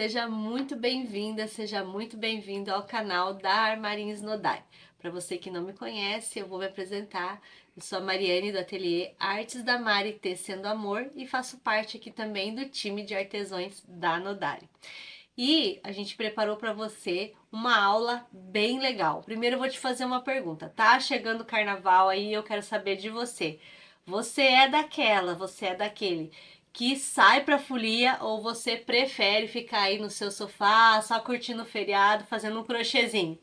seja muito bem-vinda, seja muito bem-vindo ao canal da Armarinhos Nodai. Para você que não me conhece, eu vou me apresentar. Eu sou a Mariane do ateliê Artes da Mari Tecendo Amor e faço parte aqui também do time de artesãos da Nodari. E a gente preparou para você uma aula bem legal. Primeiro eu vou te fazer uma pergunta. Tá chegando o carnaval aí, eu quero saber de você. Você é daquele que sai pra folia ou você prefere ficar aí no seu sofá, só curtindo o feriado, fazendo um crochêzinho?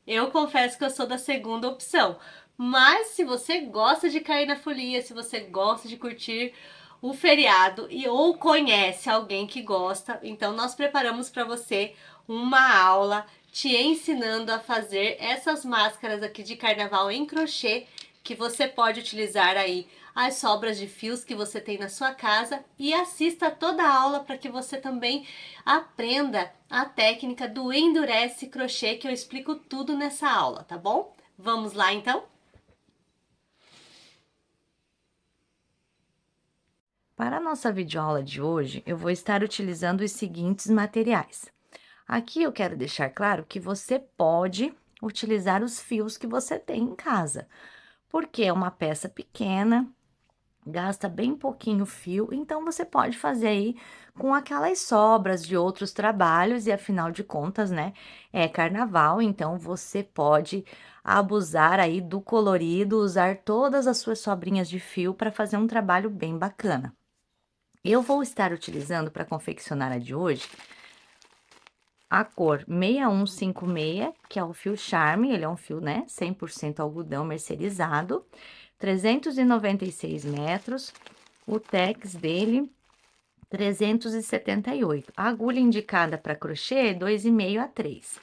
Eu confesso que eu sou da segunda opção. Mas se você gosta de cair na folia, se você gosta de curtir o feriado e ou conhece alguém que gosta, então nós preparamos para você uma aula te ensinando a fazer essas máscaras aqui de carnaval em crochê que você pode utilizar aí as sobras de fios que você tem na sua casa e assista toda a aula para que você também aprenda a técnica do endurece crochê que eu explico tudo nessa aula, tá bom? Vamos lá então? Para a nossa videoaula de hoje, eu vou estar utilizando os seguintes materiais. Aqui eu quero deixar claro que você pode utilizar os fios que você tem em casa, porque é uma peça pequena, gasta bem pouquinho fio, então você pode fazer aí com aquelas sobras de outros trabalhos e afinal de contas, né, é carnaval, então você pode abusar aí do colorido, usar todas as suas sobrinhas de fio para fazer um trabalho bem bacana. Eu vou estar utilizando para confeccionar a de hoje a cor 6156, que é o fio Charme, ele é um fio, né, 100% algodão mercerizado, 396 metros, o tex dele 378. A agulha indicada para crochê é 2,5 a 3.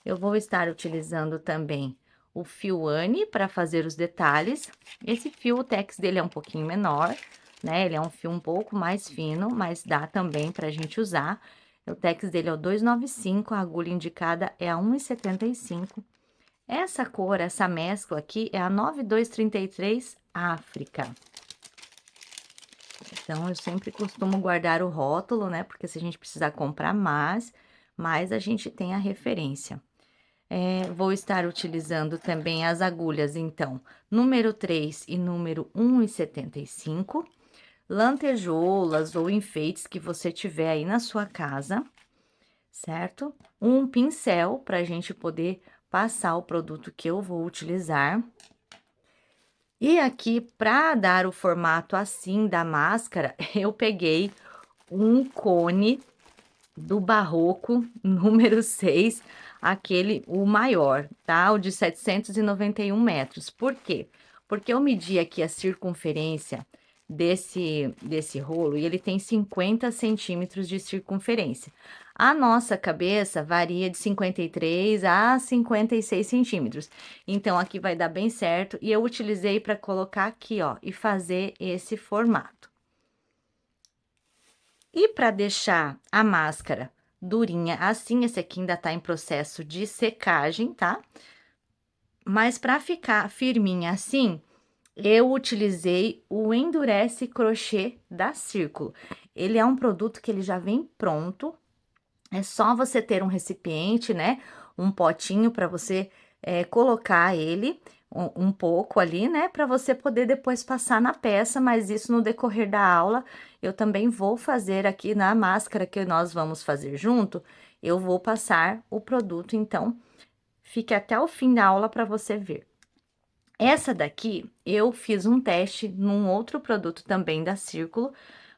Eu vou estar utilizando também o fio Anne para fazer os detalhes. Esse fio, o tex dele é um pouquinho menor, né? Ele é um fio um pouco mais fino, mas dá também para a gente usar. O tex dele é o 295, a agulha indicada é a 1,75. Essa cor, essa mescla aqui é a 9233 África. Então, eu sempre costumo guardar o rótulo, né? Porque se a gente precisar comprar mais a gente tem a referência. Vou estar utilizando também as agulhas, então, número 3 e número 1,75, lantejoulas ou enfeites que você tiver aí na sua casa, certo? Um pincel para a gente poder passar o produto que eu vou utilizar. E aqui, para dar o formato assim da máscara, eu peguei um cone do barroco número 6, aquele, o maior, tá? O de 791 metros. Por quê? Porque eu medi aqui a circunferência desse rolo e ele tem 50 centímetros de circunferência. A nossa cabeça varia de 53 a 56 centímetros. Então, aqui vai dar bem certo e eu utilizei para colocar aqui, ó, e fazer esse formato. E para deixar a máscara durinha assim, esse aqui ainda tá em processo de secagem, tá? Mas para ficar firminha assim, eu utilizei o Endurece Crochê da Círculo. Ele é um produto que ele já vem pronto, é só você ter um recipiente, né? Um potinho para você colocar ele um pouco ali, né? Para você poder depois passar na peça, mas isso no decorrer da aula eu também vou fazer aqui na máscara que nós vamos fazer junto. Eu vou passar o produto, então fique até o fim da aula para você ver. Essa daqui eu fiz um teste num outro produto também da Círculo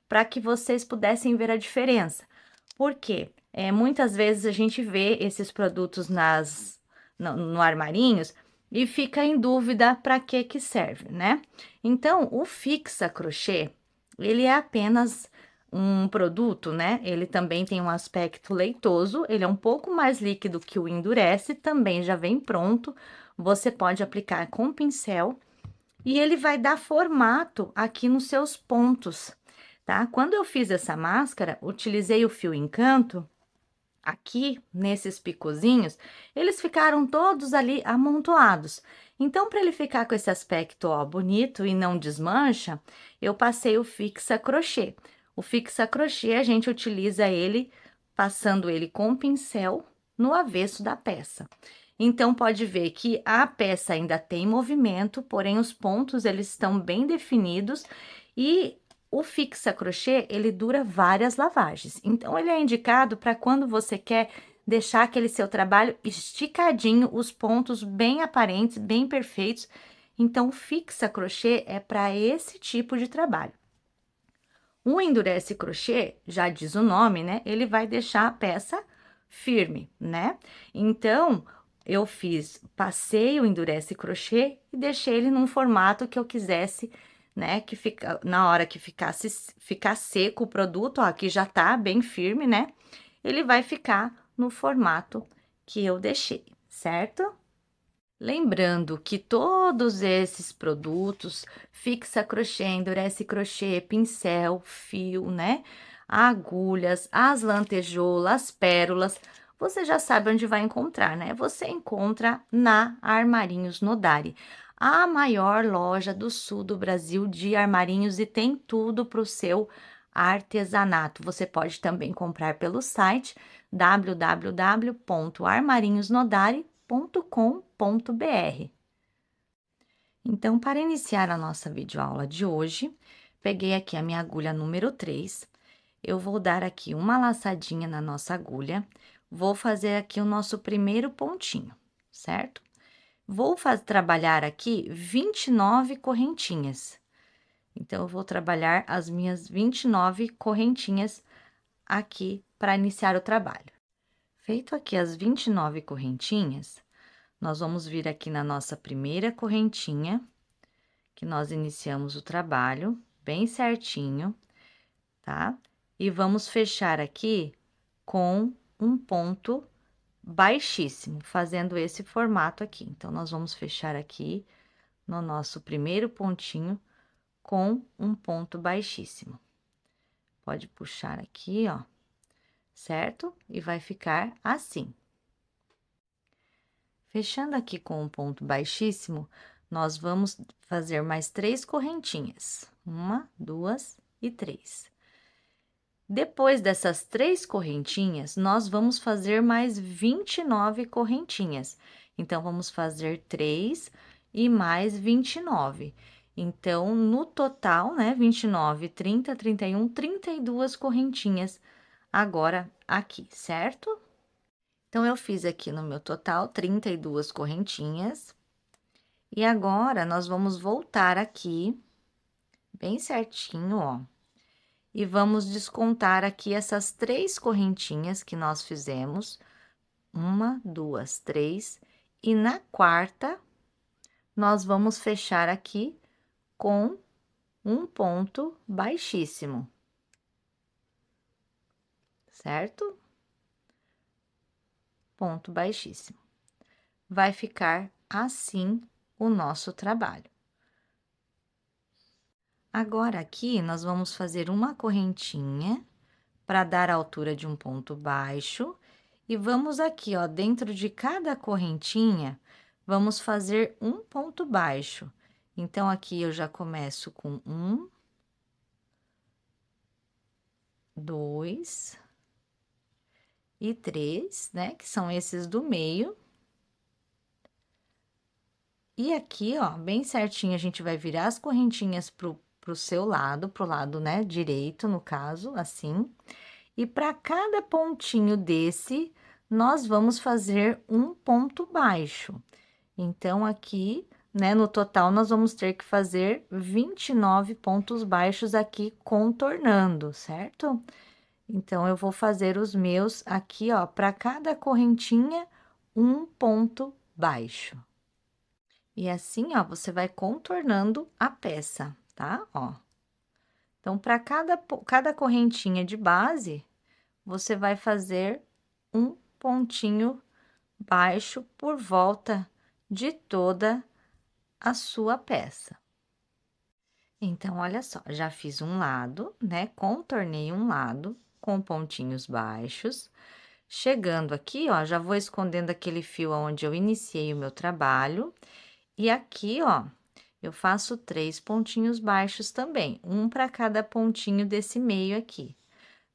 para que vocês pudessem ver a diferença. Por quê? Muitas vezes a gente vê esses produtos no armarinhos e fica em dúvida para que serve, né? Então, o Fixa Crochê, ele é apenas um produto, né? Ele também tem um aspecto leitoso, ele é um pouco mais líquido que o Endurece, também já vem pronto. Você pode aplicar com pincel e ele vai dar formato aqui nos seus pontos, tá? Quando eu fiz essa máscara, utilizei o fio Encanto, aqui nesses picozinhos, eles ficaram todos ali amontoados. Então, para ele ficar com esse aspecto, ó, bonito e não desmancha, eu passei o Fixa Crochê. O Fixa Crochê, a gente utiliza ele passando ele com o pincel no avesso da peça. Então, pode ver que a peça ainda tem movimento, porém os pontos eles estão bem definidos e o fixa crochê, ele dura várias lavagens. Então, ele é indicado para quando você quer deixar aquele seu trabalho esticadinho, os pontos bem aparentes, bem perfeitos. Então, o fixa crochê é para esse tipo de trabalho. O endurece crochê, já diz o nome, né? Ele vai deixar a peça firme, né? Então, eu passei o endurece crochê e deixei ele num formato que eu quisesse, né? Que fica, na hora que ficar seco o produto, ó, aqui já tá bem firme, né? Ele vai ficar no formato que eu deixei, certo? Lembrando que todos esses produtos, fixa crochê, endurece crochê, pincel, fio, né? Agulhas, as lantejoulas, as pérolas, você já sabe onde vai encontrar, né? Você encontra na Armarinhos Nodari, a maior loja do sul do Brasil de armarinhos e tem tudo para o seu artesanato. Você pode também comprar pelo site www.armarinhosnodari.com.br. Então, para iniciar a nossa videoaula de hoje, peguei aqui a minha agulha número 3, eu vou dar aqui uma laçadinha na nossa agulha, vou fazer aqui o nosso primeiro pontinho, certo? Vou trabalhar aqui 29 correntinhas. Então, eu vou trabalhar as minhas 29 correntinhas aqui para iniciar o trabalho. Feito aqui as 29 correntinhas, nós vamos vir aqui na nossa primeira correntinha, que nós iniciamos o trabalho, bem certinho, tá? E vamos fechar aqui com um ponto baixíssimo, fazendo esse formato aqui. Então, nós vamos fechar aqui no nosso primeiro pontinho com um ponto baixíssimo. Pode puxar aqui, ó, certo? E vai ficar assim. Fechando aqui com um ponto baixíssimo, nós vamos fazer mais 3 correntinhas. 1, 2 e 3. Depois dessas 3 correntinhas, nós vamos fazer mais 29 correntinhas. Então, vamos fazer 3 e mais 29. Então, no total, né, 29, 30, 31, 32 correntinhas agora aqui, certo? Então, eu fiz aqui no meu total 32 correntinhas. E agora, nós vamos voltar aqui, bem certinho, ó. E vamos descontar aqui essas 3 correntinhas que nós fizemos. 1, 2, 3. E na quarta, nós vamos fechar aqui com um ponto baixíssimo. Certo? Ponto baixíssimo. Vai ficar assim o nosso trabalho. Agora, aqui, nós vamos fazer uma correntinha para dar a altura de um ponto baixo. E vamos aqui, ó, dentro de cada correntinha, vamos fazer um ponto baixo. Então, aqui eu já começo com 1, 2 e 3, né? Que são esses do meio. E aqui, ó, bem certinho, a gente vai virar as correntinhas pro seu lado, pro lado, né, direito, no caso, assim. E para cada pontinho desse, nós vamos fazer um ponto baixo. Então, aqui, né, no total, nós vamos ter que fazer 29 pontos baixos aqui, contornando, certo? Então, eu vou fazer os meus aqui, ó, para cada correntinha, um ponto baixo. E assim, ó, você vai contornando a peça, tá? Ó. Então, para cada correntinha de base, você vai fazer um pontinho baixo por volta de toda a sua peça. Então, olha só, já fiz um lado, né? Contornei um lado com pontinhos baixos. Chegando aqui, ó, já vou escondendo aquele fio onde eu iniciei o meu trabalho. E aqui, ó, eu faço 3 pontinhos baixos também, um para cada pontinho desse meio aqui.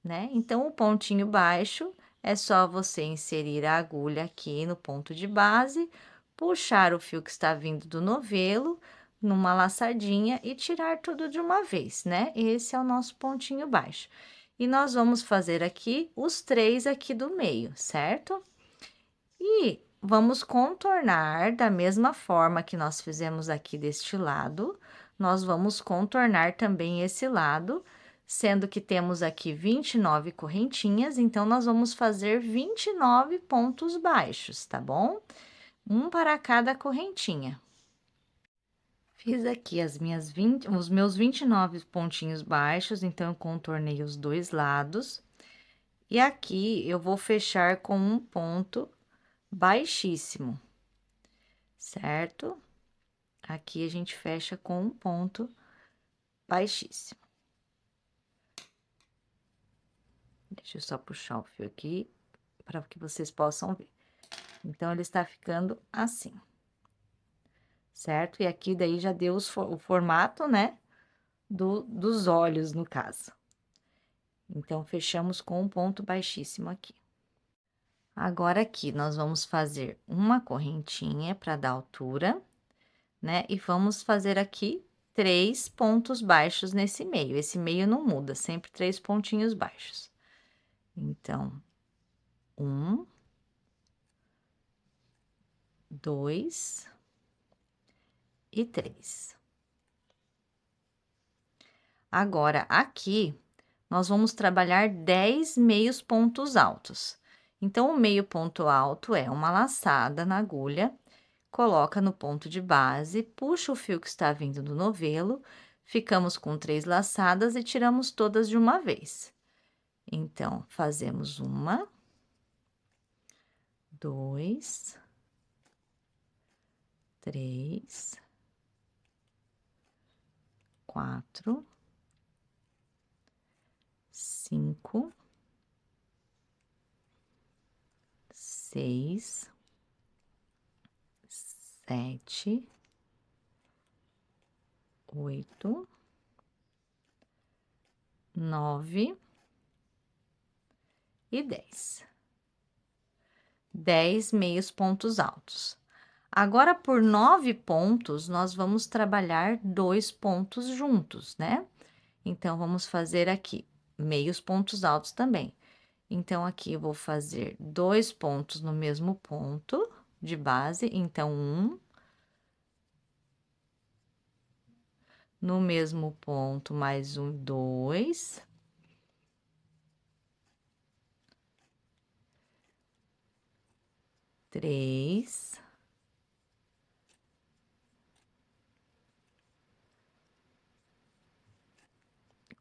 né? Então, o pontinho baixo é só você inserir a agulha aqui no ponto de base, puxar o fio que está vindo do novelo numa laçadinha e tirar tudo de uma vez, né? Esse é o nosso pontinho baixo. E nós vamos fazer aqui os 3 aqui do meio, certo? E vamos contornar da mesma forma que nós fizemos aqui deste lado, nós vamos contornar também esse lado, sendo que temos aqui 29 correntinhas, então nós vamos fazer 29 pontos baixos, tá bom? Um para cada correntinha. Fiz aqui os meus 29 pontinhos baixos, então eu contornei os dois lados. E aqui eu vou fechar com um ponto baixíssimo, certo? Aqui a gente fecha com um ponto baixíssimo. Deixa eu só puxar o fio aqui para que vocês possam ver. Então, ele está ficando assim, certo? E aqui daí já deu o formato, né, dos olhos, no caso. Então, fechamos com um ponto baixíssimo aqui. Agora, aqui, nós vamos fazer uma correntinha para dar altura, né? E vamos fazer aqui 3 pontos baixos nesse meio. Esse meio não muda, sempre 3 pontinhos baixos. Então, 1, 2 e 3. Agora, aqui, nós vamos trabalhar 10 meios pontos altos. Então, o meio ponto alto é uma laçada na agulha, coloca no ponto de base, puxa o fio que está vindo do novelo, ficamos com 3 laçadas e tiramos todas de uma vez. Então, fazemos 1, 2, 3, 4, 5, 6, 7, 8, 9 e 10. 10 meios pontos altos. Agora, por 9 pontos, nós vamos trabalhar 2 pontos juntos, né? Então, vamos fazer aqui meios pontos altos também. Então, aqui eu vou fazer 2 pontos no mesmo ponto de base, então, 1. No mesmo ponto, mais um, 2. Três.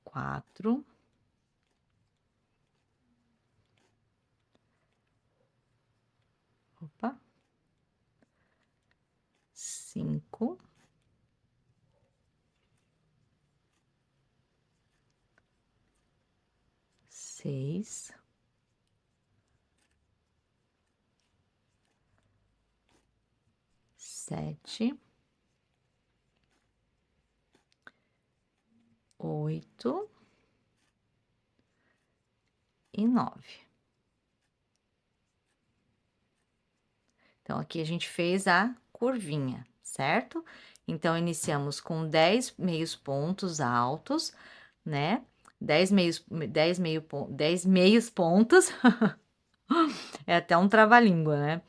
4. 5. 6. 7. 8 e 9. Então, aqui a gente fez a curvinha, certo? Então, iniciamos com 10 meios pontos altos, né? 10 meios pontos. É até um trava-língua, né?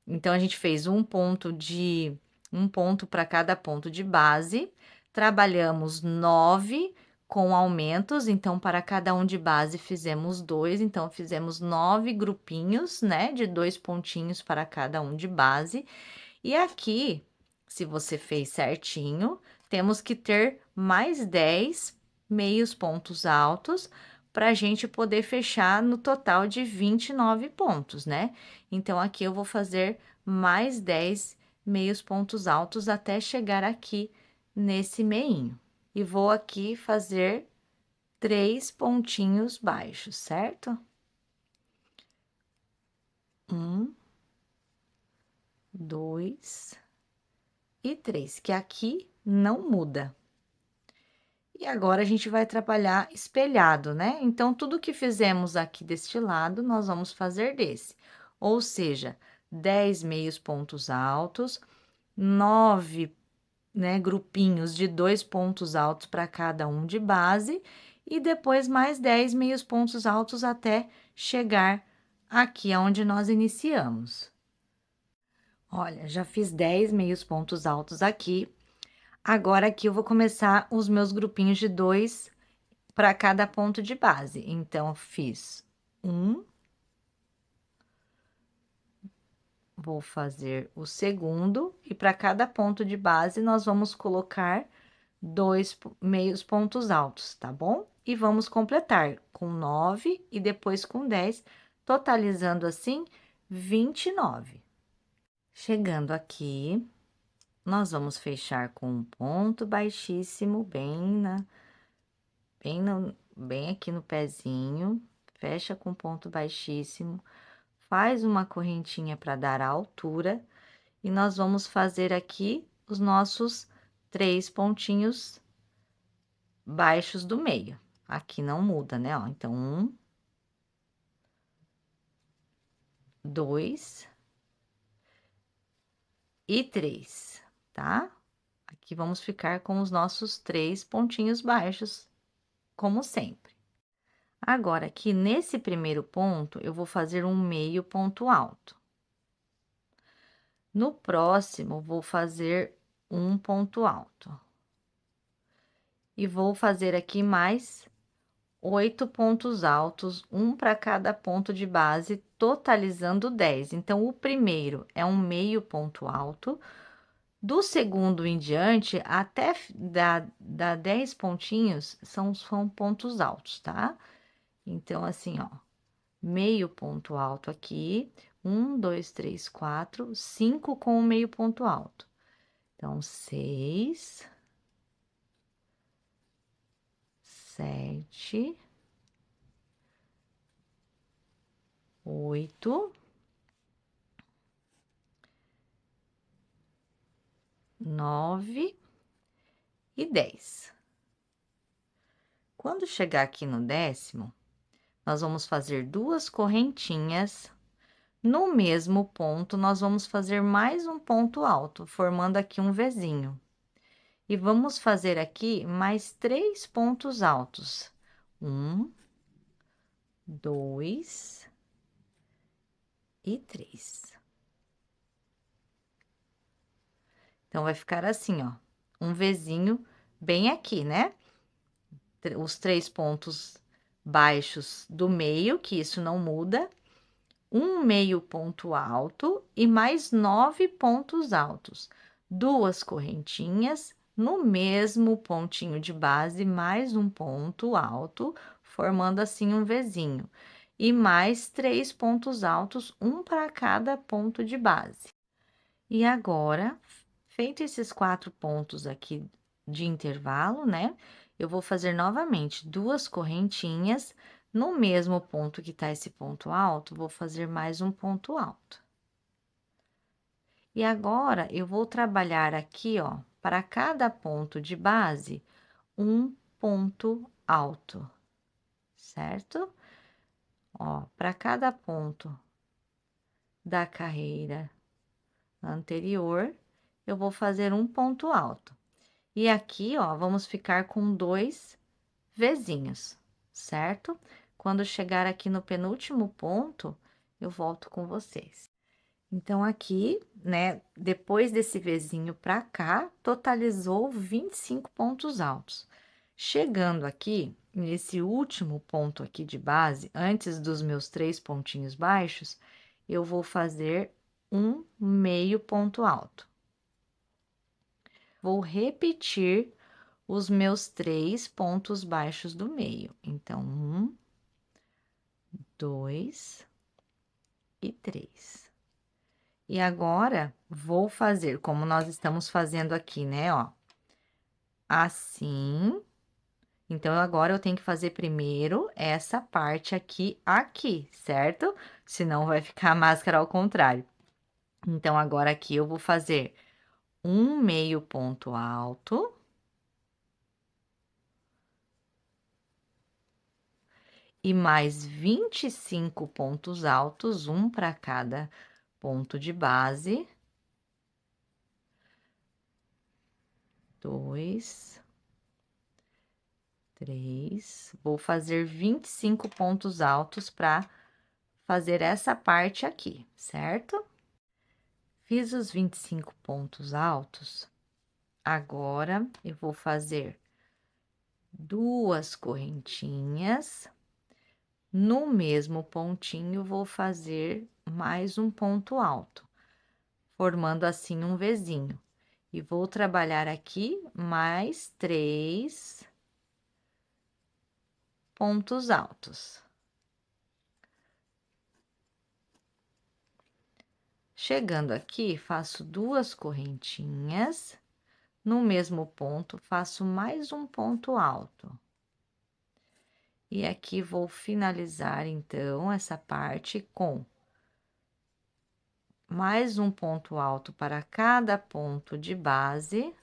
Então, a gente fez um ponto para cada ponto de base, trabalhamos 9 com aumentos, então, para cada um de base fizemos 2, então, fizemos 9 grupinhos, né, de 2 pontinhos para cada um de base. E aqui, se você fez certinho, temos que ter mais 10 meios pontos altos para a gente poder fechar no total de 29 pontos, né? Então, aqui eu vou fazer mais 10 meios pontos altos até chegar aqui nesse meinho. E vou aqui fazer 3 pontinhos baixos, certo? 1, 2 e 3, que aqui não muda. E agora a gente vai trabalhar espelhado, né? Então, tudo que fizemos aqui deste lado, nós vamos fazer desse. Ou seja, 10 meios pontos altos, 9, né, grupinhos de 2 pontos altos para cada um de base, e depois mais 10 meios pontos altos até chegar aqui aonde nós iniciamos. Olha, já fiz 10 meios pontos altos aqui. Agora aqui eu vou começar os meus grupinhos de 2 para cada ponto de base. Então, fiz um, vou fazer o segundo, e para cada ponto de base, nós vamos colocar 2 meios pontos altos, tá bom? E vamos completar com 9 e depois com 10, totalizando assim 29. Chegando aqui, nós vamos fechar com um ponto baixíssimo, bem aqui no pezinho, fecha com ponto baixíssimo, faz uma correntinha para dar a altura, e nós vamos fazer aqui os nossos 3 pontinhos baixos do meio. Aqui não muda, né, ó. Então, 1, 2 e 3, tá? Aqui vamos ficar com os nossos 3 pontinhos baixos, como sempre. Agora, aqui nesse primeiro ponto, eu vou fazer um meio ponto alto. No próximo, vou fazer um ponto alto. E vou fazer aqui mais 8 pontos altos, um para cada ponto de base, totalizando 10. Então, o primeiro é um meio ponto alto. Do segundo em diante, até dar 10 pontinhos, são pontos altos, tá? Então, assim, ó, meio ponto alto aqui, 1, 2, 3, 4, 5 com o meio ponto alto. Então, 6, 7, 8, 9 e 10. Quando chegar aqui no 10º, nós vamos fazer 2 correntinhas. No mesmo ponto, nós vamos fazer mais um ponto alto, formando aqui um Vzinho. E vamos fazer aqui mais 3 pontos altos. 1, 2 e 3. Então, vai ficar assim, ó, um Vzinho bem aqui, né? Os 3 pontos baixos do meio, que isso não muda, um meio ponto alto e mais 9 pontos altos, 2 correntinhas, no mesmo pontinho de base, mais um ponto alto, formando assim um Vzinho, e mais 3 pontos altos, um para cada ponto de base. E agora, feito esses 4 pontos aqui de intervalo, né? Eu vou fazer novamente 2 correntinhas, no mesmo ponto que tá esse ponto alto, vou fazer mais um ponto alto. E agora, eu vou trabalhar aqui, ó, para cada ponto de base, um ponto alto, certo? Ó, para cada ponto da carreira anterior, eu vou fazer um ponto alto. E aqui, ó, vamos ficar com 2 Vzinhos, certo? Quando chegar aqui no penúltimo ponto, eu volto com vocês. Então, aqui, né, depois desse Vzinho pra cá, totalizou 25 pontos altos. Chegando aqui, nesse último ponto aqui de base, antes dos meus 3 pontinhos baixos, eu vou fazer um meio ponto alto. Vou repetir os meus 3 pontos baixos do meio. Então, 1, 2 e 3. E agora, vou fazer como nós estamos fazendo aqui, né, ó. Assim. Então, agora eu tenho que fazer primeiro essa parte aqui, certo? Senão vai ficar a máscara ao contrário. Então, agora aqui eu vou fazer um meio ponto alto. e mais 25 pontos altos, um para cada ponto de base. 2, 3, vou fazer 25 pontos altos para fazer essa parte aqui, certo? Fiz os 25 pontos altos, agora eu vou fazer 2 correntinhas, no mesmo pontinho vou fazer mais um ponto alto, formando assim um Vzinho. E vou trabalhar aqui mais 3 pontos altos. Chegando aqui, faço 2 correntinhas, no mesmo ponto, faço mais um ponto alto. E aqui vou finalizar, então, essa parte com mais um ponto alto para cada ponto de base.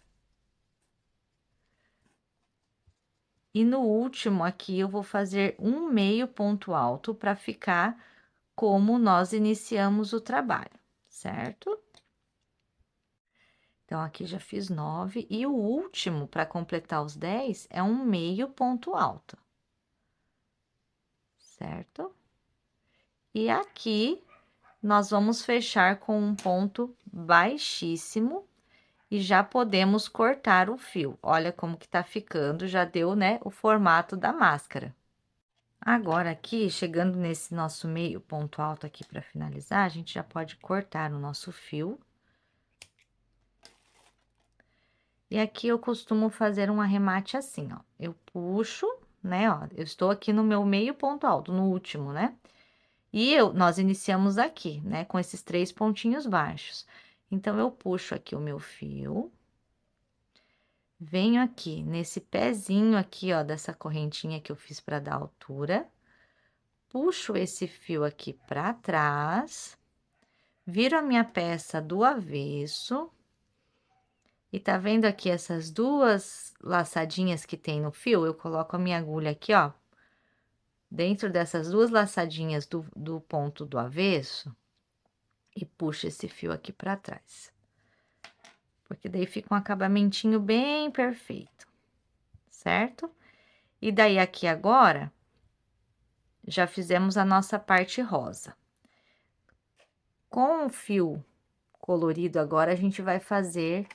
E no último aqui, eu vou fazer um meio ponto alto para ficar como nós iniciamos o trabalho, certo? Então, aqui já fiz 9, e o último, para completar os 10, é um meio ponto alto. Certo? E aqui, nós vamos fechar com um ponto baixíssimo e já podemos cortar o fio. Olha como que tá ficando, já deu, né, o formato da máscara. Agora aqui, chegando nesse nosso meio ponto alto aqui para finalizar, a gente já pode cortar o nosso fio. E aqui eu costumo fazer um arremate assim, ó. Eu puxo, né, ó, eu estou aqui no meu meio ponto alto, no último, né? E nós iniciamos aqui, né, com esses 3 pontinhos baixos. Então, eu puxo aqui o meu fio, venho aqui nesse pezinho aqui, ó, dessa correntinha que eu fiz para dar altura, puxo esse fio aqui para trás, viro a minha peça do avesso, e tá vendo aqui essas 2 laçadinhas que tem no fio? Eu coloco a minha agulha aqui, ó, dentro dessas 2 laçadinhas do ponto do avesso, e puxo esse fio aqui para trás. Porque daí fica um acabamentinho bem perfeito, certo? E daí, aqui agora, já fizemos a nossa parte rosa. Com o fio colorido agora, a gente vai fazer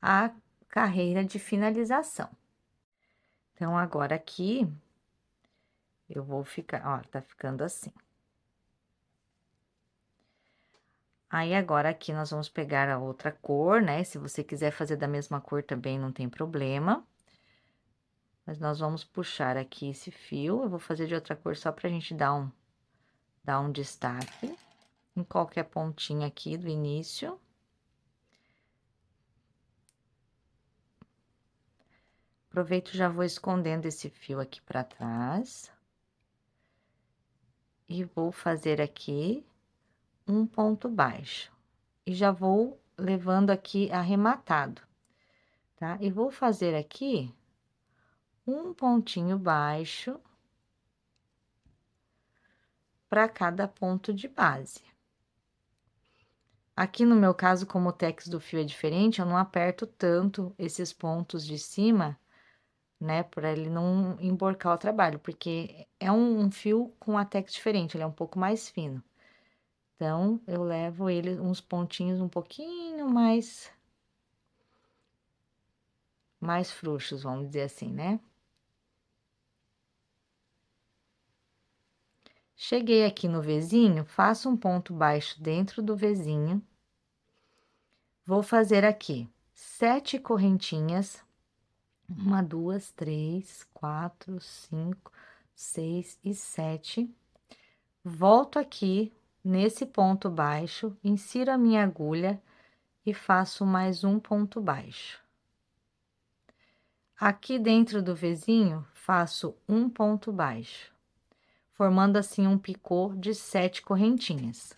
a carreira de finalização. Então, agora aqui, eu vou ficar, ó, tá ficando assim. Aí, agora aqui, nós vamos pegar a outra cor, né? Se você quiser fazer da mesma cor também, não tem problema. Mas nós vamos puxar aqui esse fio, eu vou fazer de outra cor só pra gente dar um destaque em qualquer pontinha aqui do início. Aproveito e já vou escondendo esse fio aqui pra trás. E vou fazer aqui um ponto baixo. E já vou levando aqui arrematado, tá? E vou fazer aqui um pontinho baixo para cada ponto de base. Aqui no meu caso, como o tex do fio é diferente, eu não aperto tanto esses pontos de cima, né, para ele não emborcar o trabalho, porque é um fio com a tex diferente, ele é um pouco mais fino. Então, eu levo ele uns pontinhos um pouquinho mais frouxos, vamos dizer assim, né? Cheguei aqui no Vzinho, faço um ponto baixo dentro do Vzinho. Vou fazer aqui 7 correntinhas. 1, 2, 3, 4, 5, 6 e 7. Volto aqui nesse ponto baixo, insiro a minha agulha e faço mais um ponto baixo. Aqui dentro do Vzinho, faço um ponto baixo, formando assim um picô de 7 correntinhas.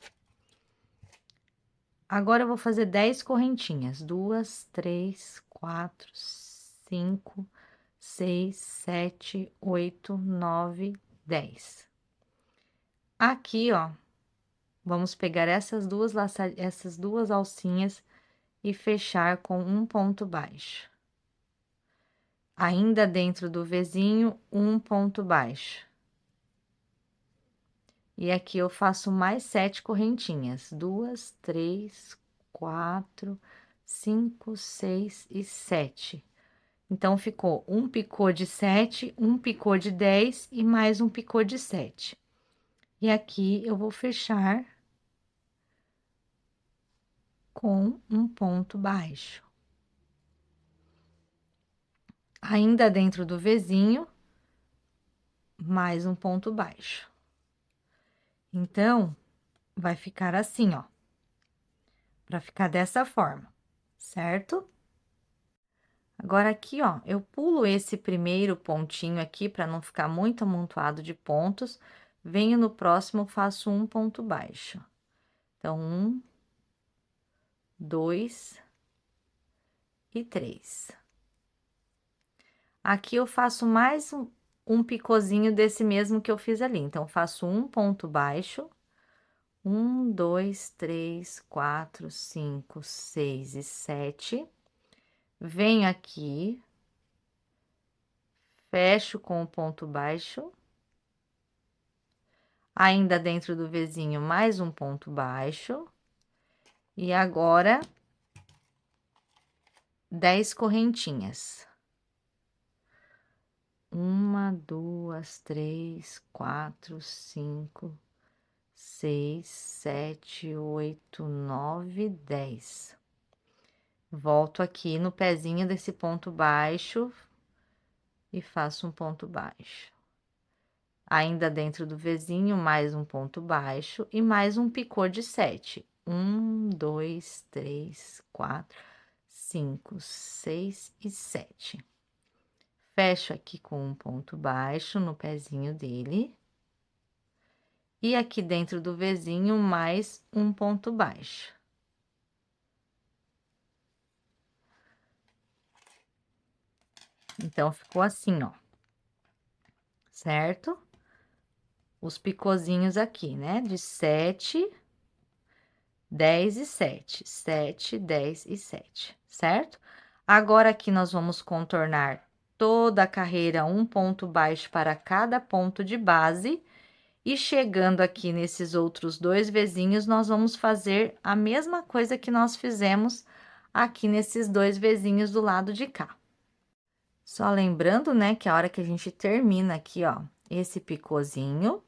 Agora, eu vou fazer 10 correntinhas, 2, 3, 4, 5, 6, 7, 8, 9, 10. Aqui, ó, vamos pegar essas duas alcinhas e fechar com um ponto baixo. Ainda dentro do Vzinho, um ponto baixo. E aqui eu faço mais 7 correntinhas, 2, 3, 4, 5, 6 e 7. Então, ficou um picô de 7, um picô de 10 e mais um picô de 7. E aqui eu vou fechar com um ponto baixo. Ainda dentro do Vzinho, mais um ponto baixo. Então, vai ficar assim, ó, pra ficar dessa forma, certo? Agora, aqui, ó, eu pulo esse primeiro pontinho aqui para não ficar muito amontoado de pontos, venho no próximo, faço um ponto baixo. Então, 1, 2 e 3. Aqui eu faço mais um picôzinho desse mesmo que eu fiz ali, então, faço um ponto baixo, 1, 2, 3, 4, 5, 6 e 7. Venho aqui, fecho com o ponto baixo. Ainda dentro do Vzinho, mais um ponto baixo. E agora, 10 correntinhas. 1, 2, 3, 4, 5, 6, 7, 8, 9, 10. Volto aqui no pezinho desse ponto baixo e faço um ponto baixo. Ainda dentro do Vzinho, mais um ponto baixo e mais um picô de 7. 1, 2, 3, 4, 5, 6 e 7. Fecho aqui com um ponto baixo no pezinho dele. E aqui dentro do Vzinho, mais um ponto baixo. Então, ficou assim, ó. Certo? Os picôzinhos aqui, né? De 7, 10 e 7. 7, 10 e 7, certo? Agora, aqui nós vamos contornar toda a carreira, um ponto baixo para cada ponto de base. E chegando aqui nesses outros 2 Vzinhos, nós vamos fazer a mesma coisa que nós fizemos aqui nesses 2 Vzinhos do lado de cá. Só lembrando, né, que a hora que a gente termina aqui, ó, esse picôzinho,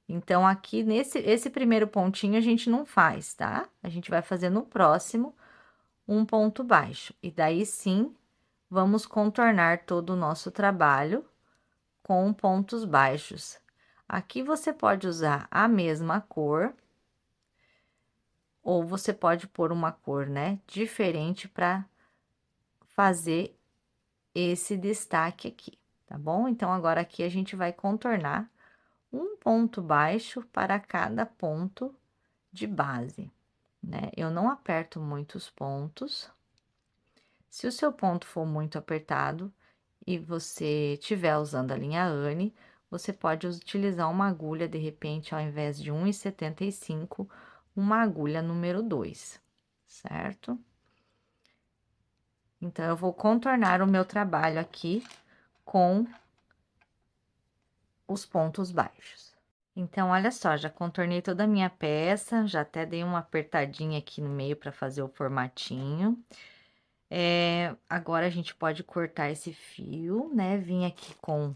então, aqui esse primeiro pontinho a gente não faz, tá? A gente vai fazer no próximo um ponto baixo. E daí sim, vamos contornar todo o nosso trabalho com pontos baixos. Aqui você pode usar a mesma cor, ou você pode pôr uma cor, né, diferente para fazer esse destaque aqui, tá bom? Então, agora aqui a gente vai contornar um ponto baixo para cada ponto de base, né? Eu não aperto muitos pontos. Se o seu ponto for muito apertado e você estiver usando a linha Anne, você pode utilizar uma agulha, de repente, ao invés de 1,75, uma agulha número 2, certo? Então, eu vou contornar o meu trabalho aqui com os pontos baixos. Então, olha só, já contornei toda a minha peça, já até dei uma apertadinha aqui no meio para fazer o formatinho. Agora, a gente pode cortar esse fio, né? Vim aqui com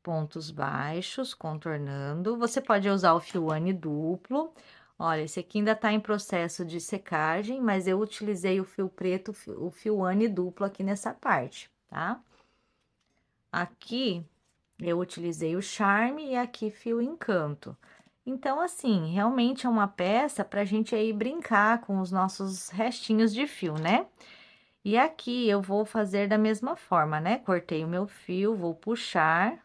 pontos baixos, contornando. Você pode usar o fio Anne duplo. Olha, esse aqui ainda tá em processo de secagem, mas eu utilizei o fio preto, o fio Anne duplo aqui nessa parte, tá? Aqui, eu utilizei o Charme e aqui fio Encanto. Então, assim, realmente é uma peça pra gente aí brincar com os nossos restinhos de fio, né? E aqui eu vou fazer da mesma forma, né? Cortei o meu fio, vou puxar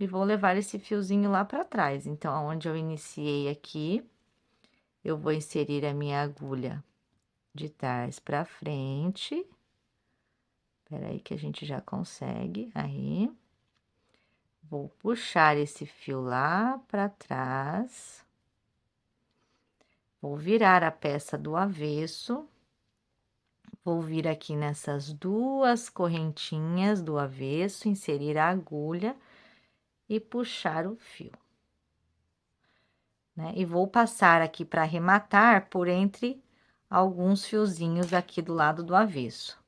e vou levar esse fiozinho lá pra trás. Então, onde eu iniciei aqui, eu vou inserir a minha agulha de trás pra frente. Espera aí que a gente já consegue, aí. Vou puxar esse fio lá para trás. Vou virar a peça do avesso. Vou vir aqui nessas duas correntinhas do avesso, inserir a agulha e puxar o fio, né? E vou passar aqui para arrematar por entre alguns fiozinhos aqui do lado do avesso.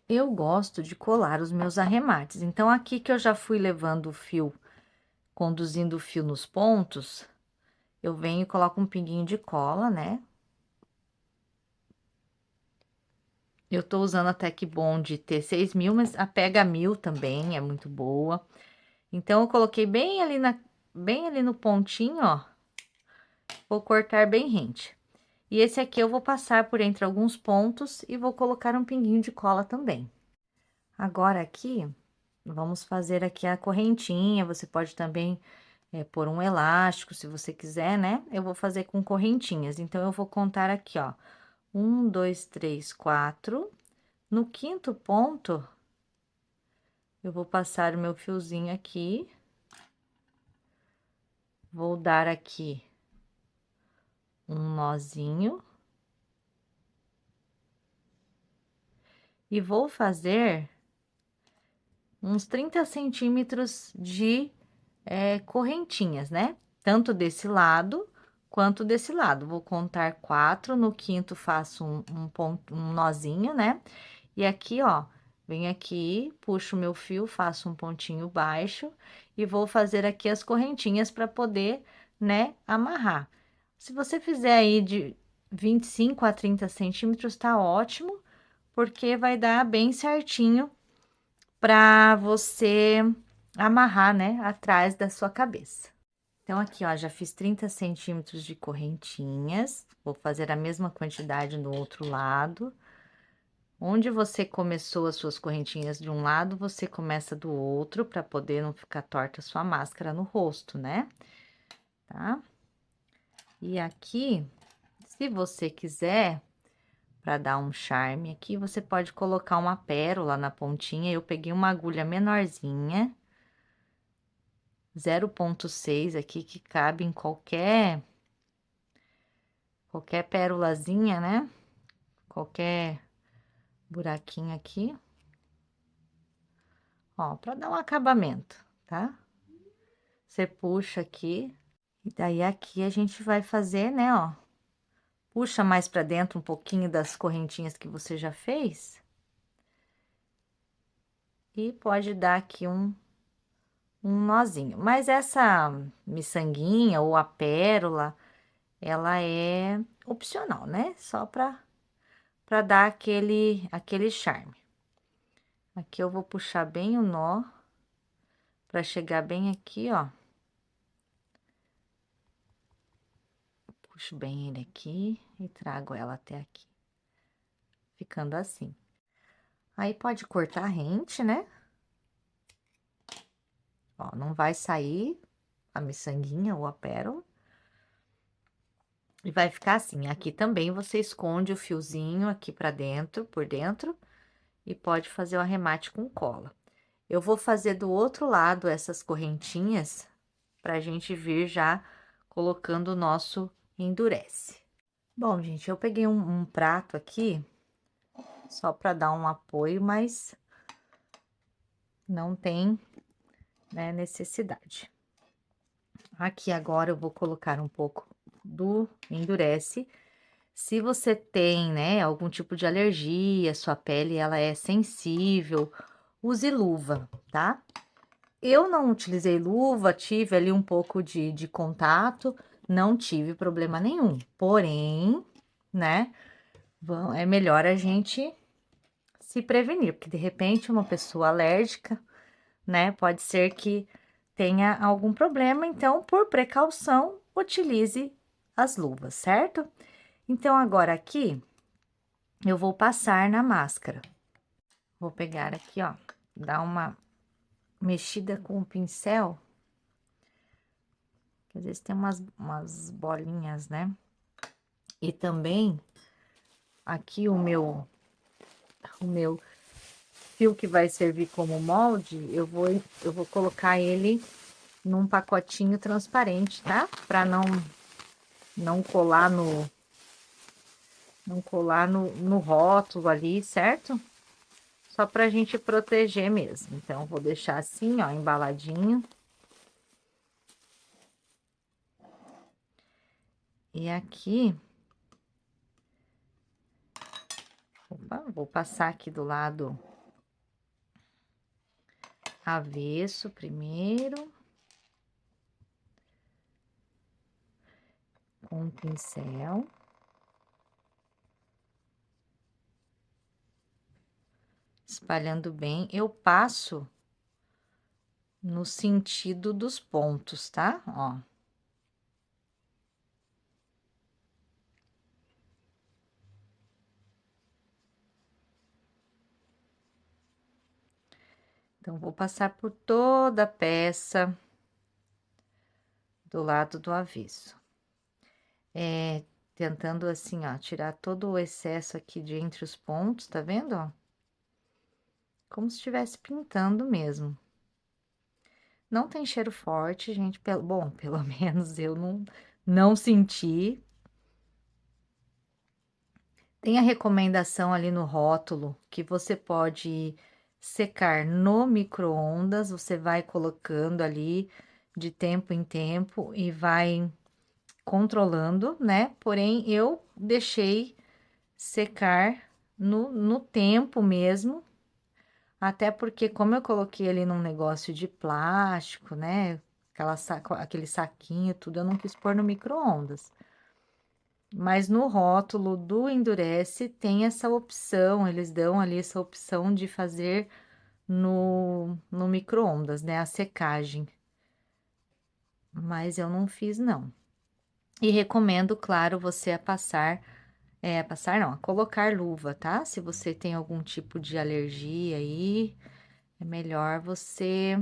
Eu gosto de colar os meus arremates, então aqui que eu já fui levando o fio, conduzindo o fio nos pontos, eu venho e coloco um pinguinho de cola, né? Eu tô usando a Tec Bond T6000, mas a Pega 1000 também é muito boa. Então, eu coloquei bem ali no pontinho, ó. Vou cortar bem rente. E esse aqui eu vou passar por entre alguns pontos e vou colocar um pinguinho de cola também. Agora aqui, vamos fazer aqui a correntinha. Você pode também pôr um elástico, se você quiser, né? Eu vou fazer com correntinhas. Então, eu vou contar aqui, ó. 1, 2, 3, 4. No quinto ponto, eu vou passar o meu fiozinho aqui. Vou dar aqui um nozinho. E vou fazer uns 30 centímetros de correntinhas, né? Tanto desse lado quanto desse lado. Vou contar 4, no quinto faço um nozinho, né? E aqui, ó, venho aqui, puxo o meu fio, faço um pontinho baixo e vou fazer aqui as correntinhas para poder, né, amarrar. Se você fizer aí de 25 a 30 centímetros, tá ótimo, porque vai dar bem certinho para você amarrar, né, atrás da sua cabeça. Então, aqui, ó, já fiz 30 centímetros de correntinhas, vou fazer a mesma quantidade no outro lado. Onde você começou as suas correntinhas de um lado, você começa do outro, para poder não ficar torta a sua máscara no rosto, né? Tá? E aqui, se você quiser, para dar um charme aqui, você pode colocar uma pérola na pontinha. Eu peguei uma agulha menorzinha, 0,6 aqui, que cabe em qualquer pérolazinha, né? Qualquer buraquinho aqui. Ó, para dar um acabamento, tá? Você puxa aqui, e daí aqui a gente vai fazer, né, ó. Puxa mais para dentro um pouquinho das correntinhas que você já fez. E pode dar aqui um nozinho. Mas essa miçanguinha ou a pérola, ela é opcional, né? Só para dar aquele charme. Aqui eu vou puxar bem o nó, para chegar bem aqui, ó. Puxo bem ele aqui e trago ela até aqui, ficando assim. Aí, pode cortar rente, né? Ó, não vai sair a miçanguinha ou a pérola. E vai ficar assim. Aqui também você esconde o fiozinho aqui pra dentro, por dentro, e pode fazer o arremate com cola. Eu vou fazer do outro lado essas correntinhas pra gente vir já colocando o nosso endurece. Bom, gente, eu peguei um prato aqui, só pra dar um apoio, mas não tem, né, necessidade. Aqui agora eu vou colocar um pouco do endurece. Se você tem, né, algum tipo de alergia, sua pele ela é sensível, use luva, tá? Eu não utilizei luva, tive ali um pouco de contato, não tive problema nenhum. Porém, né, é melhor a gente se prevenir, porque de repente uma pessoa alérgica, né, pode ser que tenha algum problema, então, por precaução, utilize as luvas, certo? Então, agora aqui, eu vou passar na máscara. Vou pegar aqui, ó, dar uma mexida com o pincel, que às vezes tem umas bolinhas, né? E também, aqui o meu fio que vai servir como molde, eu vou colocar ele num pacotinho transparente, tá? Para não colar no rótulo ali, certo? Só pra gente proteger mesmo. Então, vou deixar assim, ó, embaladinho. E aqui, opa, vou passar aqui do lado avesso primeiro. Com um pincel. Espalhando bem, eu passo no sentido dos pontos, tá? Ó. Então, vou passar por toda a peça do lado do avesso. Tentando assim, ó, tirar todo o excesso aqui de entre os pontos, tá vendo, ó? Como se estivesse pintando mesmo. Não tem cheiro forte, gente, bom, pelo menos eu não senti. Tem a recomendação ali no rótulo que você pode secar no micro-ondas, você vai colocando ali de tempo em tempo e vai controlando, né? Porém, eu deixei secar no tempo mesmo, até porque como eu coloquei ali num negócio de plástico, né? Aquele saquinho, tudo, eu não quis pôr no micro-ondas. Mas no rótulo do Endurece tem essa opção, eles dão ali essa opção de fazer no micro-ondas, né? A secagem. Mas eu não fiz, não. E recomendo, claro, você passar não, a colocar luva, tá? Se você tem algum tipo de alergia aí, é melhor você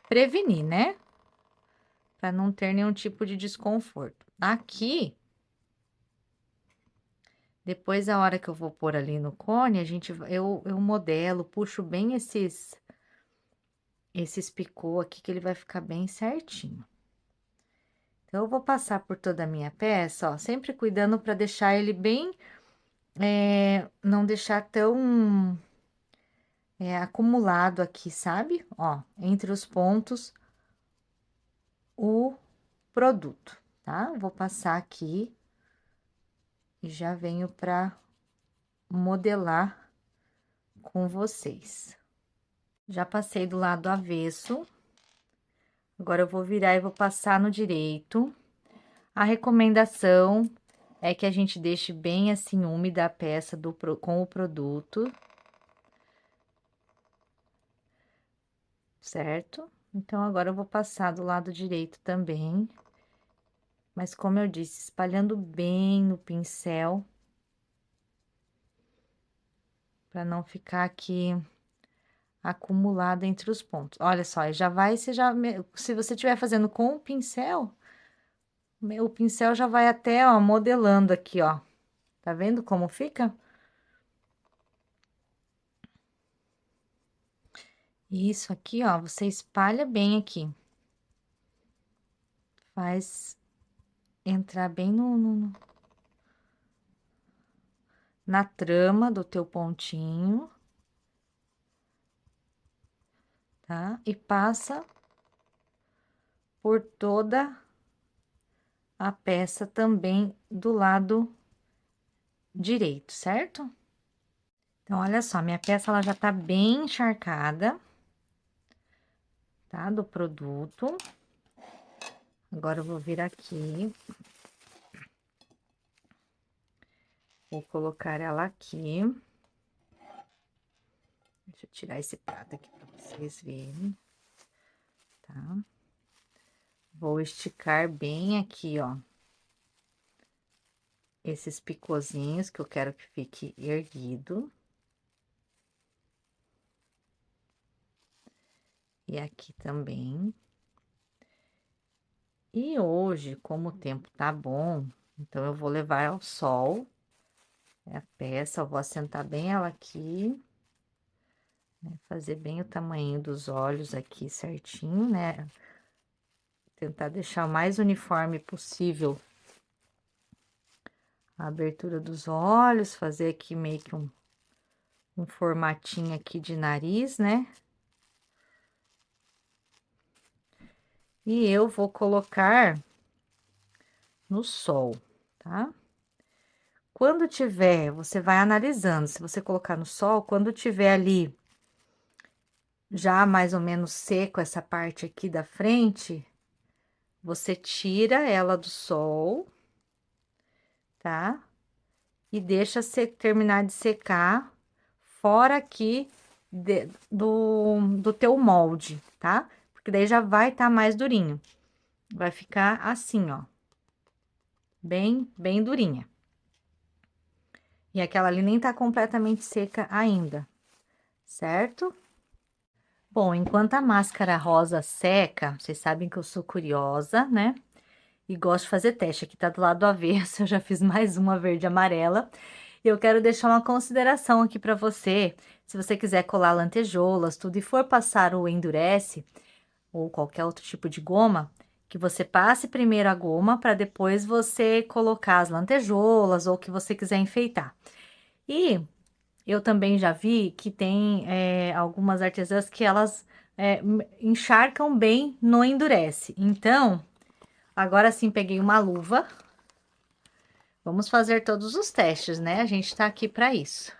prevenir, né? Para não ter nenhum tipo de desconforto. Aqui, depois, a hora que eu vou pôr ali no cone, eu modelo, puxo bem esses picô aqui, que ele vai ficar bem certinho. Então, eu vou passar por toda a minha peça, ó, sempre cuidando para deixar ele bem, não deixar tão acumulado aqui, sabe? Ó, entre os pontos, o produto, tá? Vou passar aqui e já venho para modelar com vocês. Já passei do lado avesso. Agora, eu vou virar e vou passar no direito. A recomendação é que a gente deixe bem assim úmida a peça com o produto. Certo? Então, agora eu vou passar do lado direito também. Mas, como eu disse, espalhando bem no pincel. Para não ficar aqui acumulado entre os pontos. Olha só, se você estiver fazendo com o pincel, o pincel já vai até, ó, modelando aqui, ó. Tá vendo como fica? Isso aqui, ó, você espalha bem aqui. Faz entrar bem na trama do teu pontinho. Tá? E passa por toda a peça também do lado direito, certo? Então, olha só, minha peça, ela já tá bem encharcada, tá? Do produto. Agora, eu vou vir aqui. Vou colocar ela aqui. Deixa eu tirar esse prato aqui pra vocês verem, tá? Vou esticar bem aqui, ó. Esses picôzinhos que eu quero que fique erguido. E aqui também. E hoje, como o tempo tá bom, então eu vou levar ao sol a peça, eu vou assentar bem ela aqui, né? Fazer bem o tamanho dos olhos aqui certinho, né? Tentar deixar o mais uniforme possível a abertura dos olhos, fazer aqui meio que um formatinho aqui de nariz, né? E eu vou colocar no sol, tá? Quando tiver, você vai analisando, se você colocar no sol, quando tiver ali já mais ou menos seco essa parte aqui da frente, você tira ela do sol, tá? E deixa terminar de secar fora aqui do teu molde, tá? Porque daí já vai estar mais durinho. Vai ficar assim, ó. Bem durinha. E aquela ali nem tá completamente seca ainda, certo? Bom, enquanto a máscara rosa seca, vocês sabem que eu sou curiosa, né? E gosto de fazer teste. Aqui tá do lado do avesso, eu já fiz mais uma verde e amarela. Eu quero deixar uma consideração aqui para você. Se você quiser colar lantejoulas, tudo, e for passar o Endurece, ou qualquer outro tipo de goma, que você passe primeiro a goma para depois você colocar as lantejoulas ou o que você quiser enfeitar. E eu também já vi que tem algumas artesãs que elas encharcam bem no Endurece. Então, agora sim peguei uma luva. Vamos fazer todos os testes, né? A gente tá aqui para isso.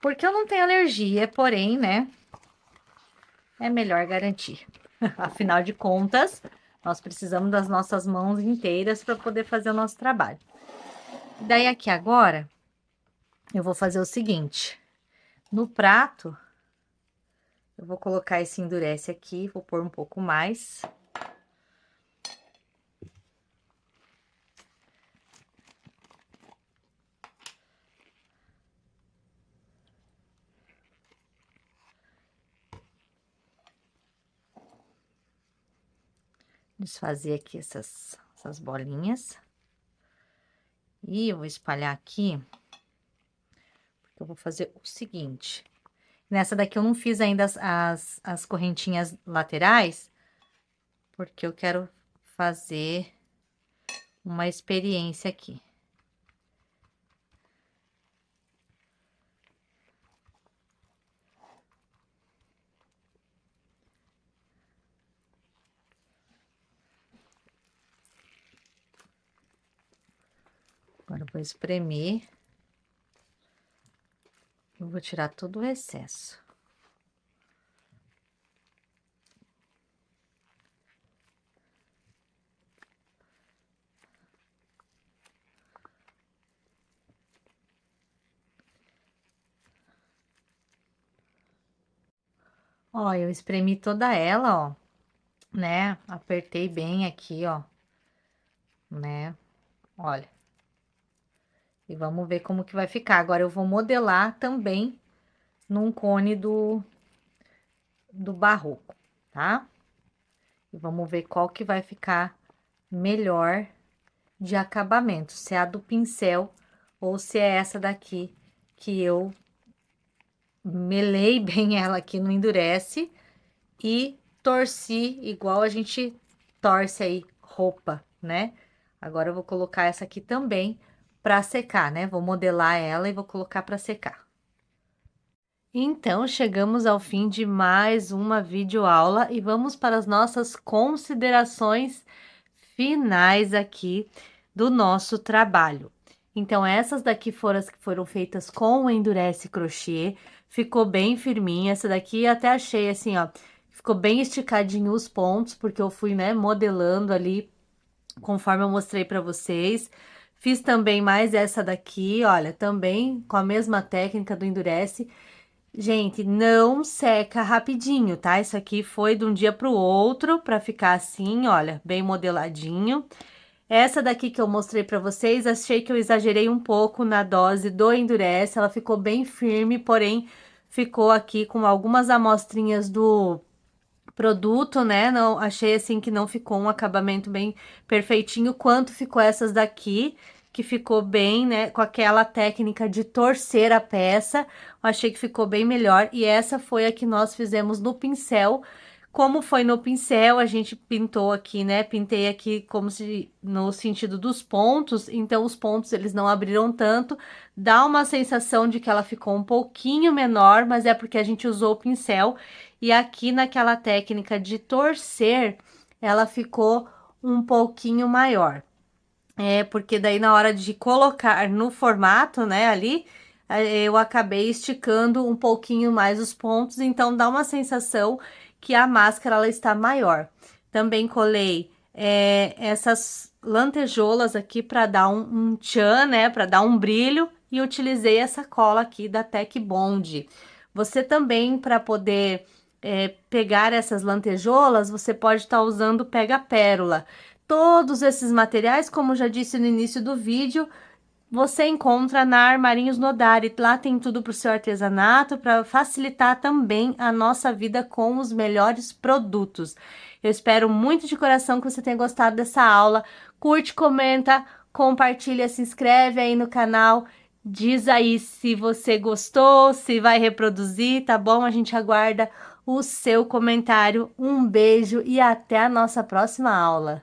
Porque eu não tenho alergia, porém, né? É melhor garantir. Afinal de contas, nós precisamos das nossas mãos inteiras para poder fazer o nosso trabalho. Daí aqui agora, eu vou fazer o seguinte. No prato, eu vou colocar esse Endurece aqui, vou pôr um pouco mais. Desfazer aqui essas bolinhas. E eu vou espalhar aqui, porque eu vou fazer o seguinte. Nessa daqui eu não fiz ainda as correntinhas laterais, porque eu quero fazer uma experiência aqui. Agora eu vou espremer. Eu vou tirar todo o excesso. Ó, eu espremi toda ela, ó, né? Apertei bem aqui, ó, né? Olha. E vamos ver como que vai ficar. Agora eu vou modelar também num cone do barroco, tá? E vamos ver qual que vai ficar melhor de acabamento, se é a do pincel ou se é essa daqui que eu melei bem ela aqui no Endurece e torci igual a gente torce aí roupa, né? Agora eu vou colocar essa aqui também para secar, né? Vou modelar ela e vou colocar para secar. Então, chegamos ao fim de mais uma videoaula e vamos para as nossas considerações finais aqui do nosso trabalho. Então, essas daqui foram as que foram feitas com o Endurece Crochê, ficou bem firminha. Essa daqui até achei assim, ó, ficou bem esticadinho os pontos, porque eu fui, né, modelando ali conforme eu mostrei para vocês. Fiz também mais essa daqui, olha, também com a mesma técnica do Endurece. Gente, não seca rapidinho, tá? Isso aqui foi de um dia para o outro, para ficar assim, olha, bem modeladinho. Essa daqui que eu mostrei para vocês, achei que eu exagerei um pouco na dose do Endurece, ela ficou bem firme, porém ficou aqui com algumas amostrinhas do produto, né? Não, achei assim que não ficou um acabamento bem perfeitinho, quanto ficou essas daqui. que ficou bem, né, com aquela técnica de torcer a peça. Eu achei que ficou bem melhor, e essa foi a que nós fizemos no pincel. Como foi no pincel, a gente pintou aqui, né? Pintei aqui como se no sentido dos pontos, então os pontos eles não abriram tanto. Dá uma sensação de que ela ficou um pouquinho menor, mas é porque a gente usou o pincel. E aqui naquela técnica de torcer, ela ficou um pouquinho maior. É, porque daí na hora de colocar no formato, né, ali, eu acabei esticando um pouquinho mais os pontos, então dá uma sensação que a máscara ela está maior. Também colei essas lantejoulas aqui para dar um tchan, né, para dar um brilho, e utilizei essa cola aqui da Tec Bond. Você também, para poder pegar essas lantejoulas, você pode estar usando pega-pérola. Todos esses materiais, como já disse no início do vídeo, você encontra na Armarinhos Nodari. Lá tem tudo para o seu artesanato, para facilitar também a nossa vida com os melhores produtos. Eu espero muito de coração que você tenha gostado dessa aula. Curte, comenta, compartilha, se inscreve aí no canal. Diz aí se você gostou, se vai reproduzir, tá bom? A gente aguarda o seu comentário. Um beijo e até a nossa próxima aula.